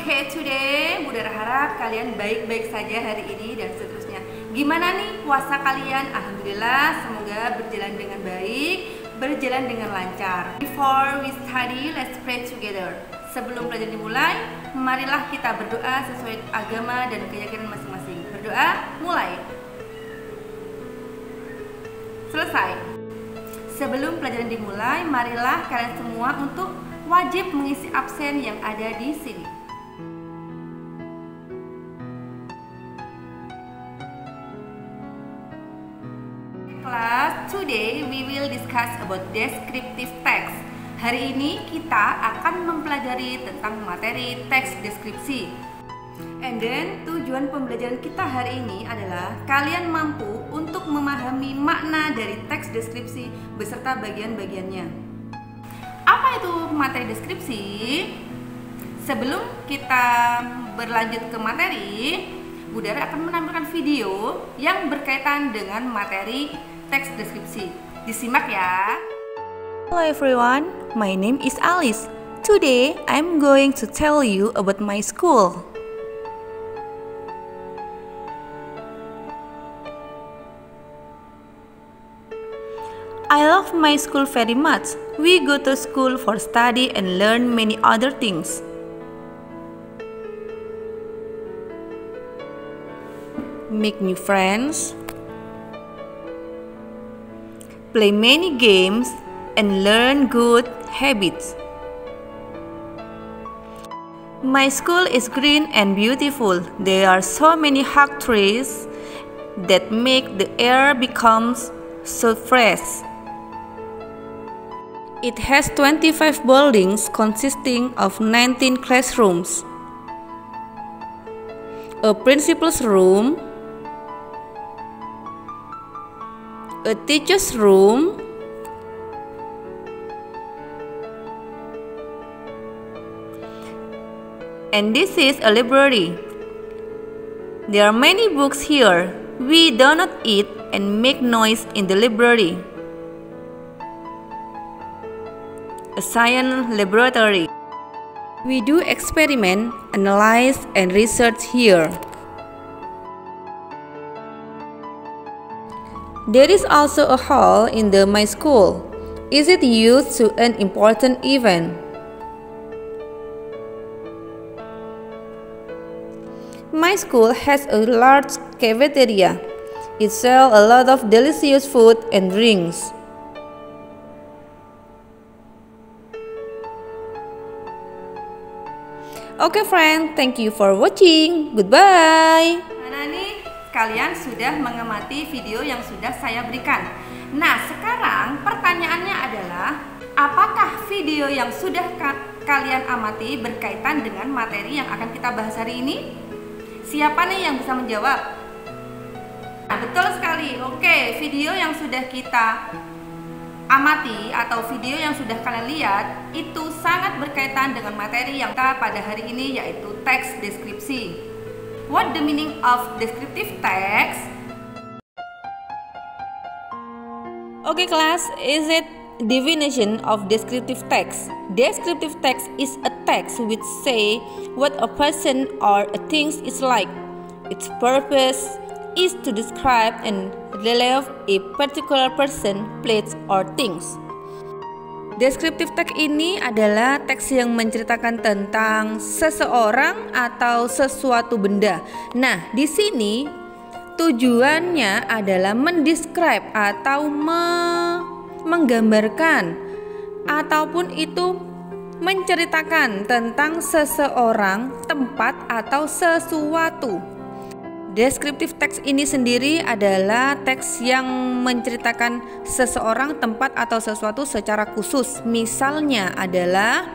Oke, today Bunda harap kalian baik-baik saja hari ini dan seterusnya. Gimana nih puasa kalian? Alhamdulillah, semoga berjalan dengan baik, berjalan dengan lancar. Before we study, let's pray together. Sebelum pelajaran dimulai, marilah kita berdoa sesuai agama dan keyakinan masing-masing. Berdoa, mulai. Selesai. Sebelum pelajaran dimulai, marilah kalian semua untuk wajib mengisi absen yang ada di sini. Class, today we will discuss about descriptive text. Hari ini kita akan mempelajari tentang materi teks deskripsi. And then tujuan pembelajaran kita hari ini adalah kalian mampu untuk memahami makna dari teks deskripsi beserta bagian-bagiannya. Apa itu materi deskripsi? Sebelum kita berlanjut ke materi, Budara akan menampilkan video yang berkaitan dengan materi teks deskripsi. Disimak ya. Hello everyone, my name is Alice. Today I'm going to tell you about my school. I love my school very much. We go to school for study and learn many other things. Make new friends, play many games, and learn good habits. My school is green and beautiful. There are so many hug trees that make the air becomes so fresh. It has 25 buildings consisting of 19 classrooms, a principal's room, a teacher's room, and this is a library. There are many books here. We do not eat and make noise in the library. A science laboratory. We do experiment, analyze, and research here. There is also a hall in my school. Is it used to an important event? My school has a large cafeteria. It sells a lot of delicious food and drinks. Okay friend, thank you for watching. Goodbye. Nah nih, kalian sudah mengamati video yang sudah saya berikan. Nah sekarang pertanyaannya adalah, apakah video yang sudah kalian amati berkaitan dengan materi yang akan kita bahas hari ini? Siapa nih yang bisa menjawab? Nah, betul sekali. Oke, video yang sudah kita amati atau video yang sudah kalian lihat itu sangat berkaitan dengan materi yang kita pada hari ini, yaitu teks deskripsi. What the meaning of descriptive text? Okay class, is it definition of descriptive text? Descriptive text is a text which say what a person or a thing is like. Its purpose is to describe and relieve a particular person, place, or things. Descriptive text ini adalah teks yang menceritakan tentang seseorang atau sesuatu benda. Nah, di sini tujuannya adalah mendescribe atau menggambarkan ataupun itu menceritakan tentang seseorang, tempat, atau sesuatu. Descriptive text ini sendiri adalah teks yang menceritakan seseorang, tempat, atau sesuatu secara khusus. Misalnya adalah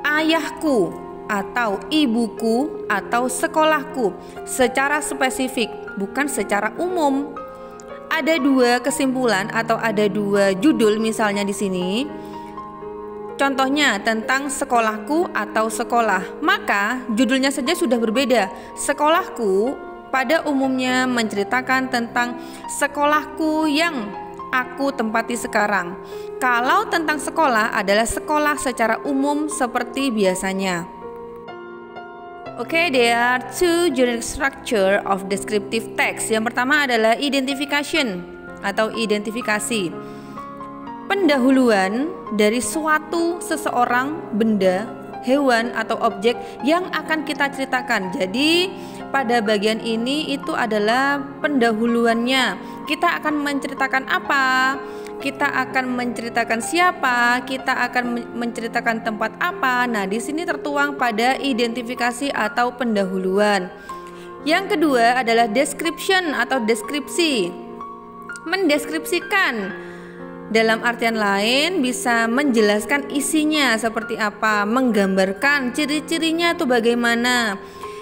ayahku atau ibuku atau sekolahku secara spesifik, bukan secara umum. Ada dua kesimpulan atau ada dua judul misalnya di sini. Contohnya tentang sekolahku atau sekolah, maka judulnya saja sudah berbeda. Sekolahku pada umumnya menceritakan tentang sekolahku yang aku tempati sekarang. Kalau tentang sekolah adalah sekolah secara umum seperti biasanya. Oke, there are two generic structure of descriptive text. Yang pertama adalah identification atau identifikasi. Pendahuluan dari suatu seseorang, benda, hewan atau objek yang akan kita ceritakan. Jadi pada bagian ini itu adalah pendahuluannya. Kita akan menceritakan apa? Kita akan menceritakan siapa, kita akan menceritakan tempat apa. Nah, di sini tertuang pada identifikasi atau pendahuluan. Yang kedua adalah description atau deskripsi. Mendeskripsikan. Dalam artian lain bisa menjelaskan isinya seperti apa, menggambarkan ciri-cirinya itu bagaimana.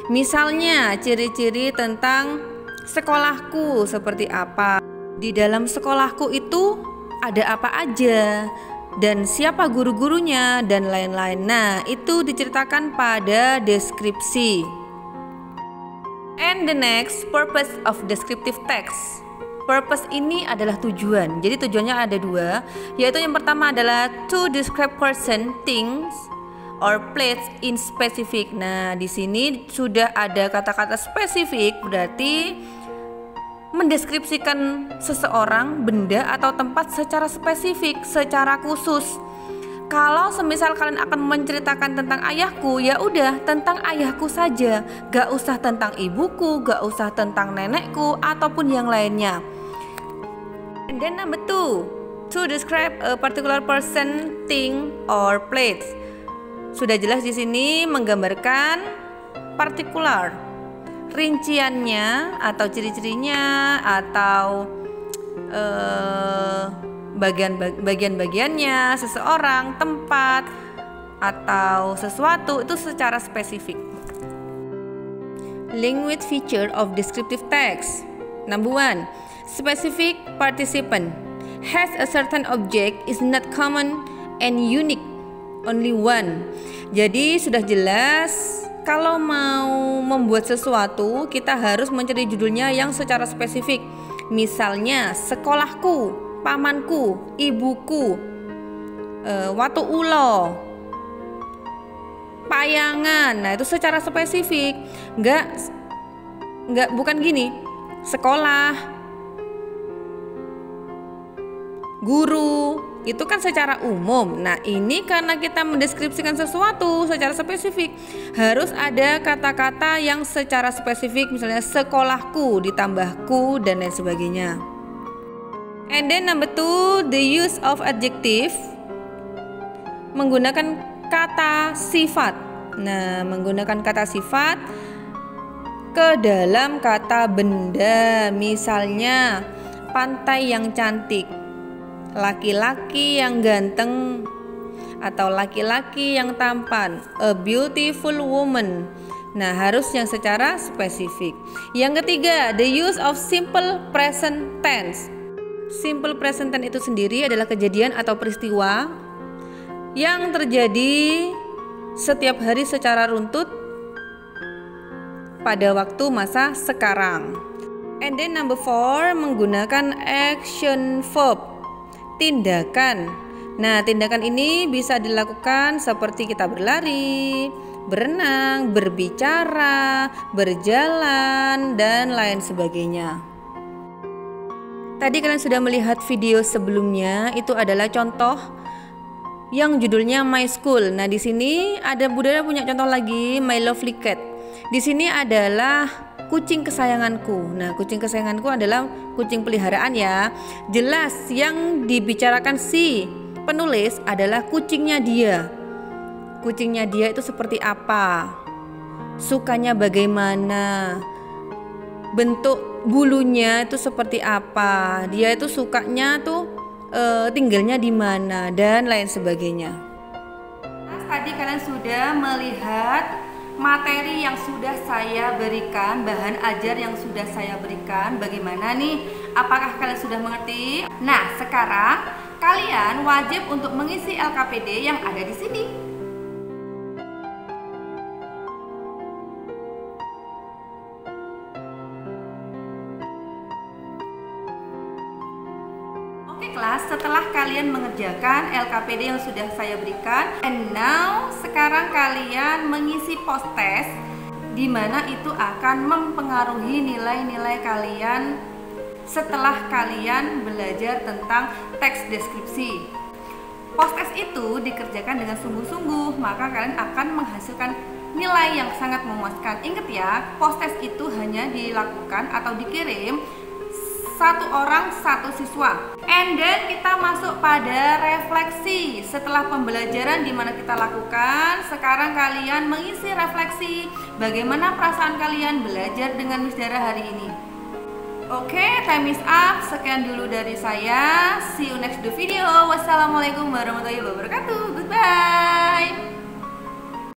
Misalnya ciri-ciri tentang sekolahku seperti apa. Di dalam sekolahku itu ada apa aja dan siapa guru-gurunya dan lain-lain. Nah, itu diceritakan pada deskripsi. And the next, purpose of descriptive text. Purpose ini adalah tujuan. Jadi tujuannya ada dua, yaitu yang pertama adalah to describe person, things, or place in specific. Nah, di sini sudah ada kata-kata spesifik, berarti mendeskripsikan seseorang, benda atau tempat secara spesifik, secara khusus. Kalau semisal kalian akan menceritakan tentang ayahku, ya udah tentang ayahku saja, gak usah tentang ibuku, gak usah tentang nenekku ataupun yang lainnya. And then number 2, to describe a particular person, thing, or place. Sudah jelas di sini menggambarkan partikular, rinciannya atau ciri-cirinya atau bagian-bagiannya, seseorang, tempat atau sesuatu itu secara spesifik. Language feature of descriptive text. Number 1, specific participant. Has a certain object is not common and unique, only one. Jadi sudah jelas kalau mau membuat sesuatu, kita harus mencari judulnya yang secara spesifik. Misalnya, sekolahku, pamanku, ibuku, watu ulo, payangan. Nah, itu secara spesifik. Bukan gini. Sekolah, guru, itu kan secara umum. Nah, ini karena kita mendeskripsikan sesuatu secara spesifik, harus ada kata-kata yang secara spesifik, misalnya sekolahku ditambahku dan lain sebagainya. And then number 2, the use of adjective. Menggunakan kata sifat. Nah, menggunakan kata sifat ke dalam kata benda. Misalnya, pantai yang cantik, laki-laki yang ganteng, atau laki-laki yang tampan, a beautiful woman. Nah, harus yang secara spesifik. Yang ketiga, the use of simple present tense. Simple present tense itu sendiri adalah kejadian atau peristiwa yang terjadi setiap hari secara runtut pada waktu masa sekarang. And then number 4, menggunakan action verb. Tindakan. Nah, tindakan ini bisa dilakukan seperti kita berlari, berenang, berbicara, berjalan, dan lain sebagainya. Tadi kalian sudah melihat video sebelumnya, itu adalah contoh yang judulnya My School. Nah, di sini ada Budara punya contoh lagi, My Lovely Cat. Di sini adalah kucing kesayanganku. Nah, kucing kesayanganku adalah kucing peliharaan ya. Jelas yang dibicarakan si penulis adalah kucingnya dia. Kucingnya dia itu seperti apa? Sukanya bagaimana? Bentuk bulunya itu seperti apa? Dia itu sukanya tuh tinggalnya di mana dan lain sebagainya. Tadi kalian sudah melihat materi yang sudah saya berikan, bahan ajar yang sudah saya berikan. Bagaimana nih? Apakah kalian sudah mengerti? Nah, sekarang kalian wajib untuk mengisi LKPD yang ada di sini. Oke kelas, setelah kalian mengerjakan LKPD yang sudah saya berikan, and now sekarang kalian mengisi post test di mana itu akan mempengaruhi nilai-nilai kalian setelah kalian belajar tentang teks deskripsi. Post-test itu dikerjakan dengan sungguh-sungguh, maka kalian akan menghasilkan nilai yang sangat memuaskan. Ingat ya, post-test itu hanya dilakukan atau dikirim satu orang satu siswa. And then kita masuk pada refleksi. Setelah pembelajaran di mana kita lakukan, sekarang kalian mengisi refleksi bagaimana perasaan kalian belajar dengan Miss Dara hari ini. Oke, time is up. Sekian dulu dari saya. See you next video. Wassalamualaikum warahmatullahi wabarakatuh. Goodbye.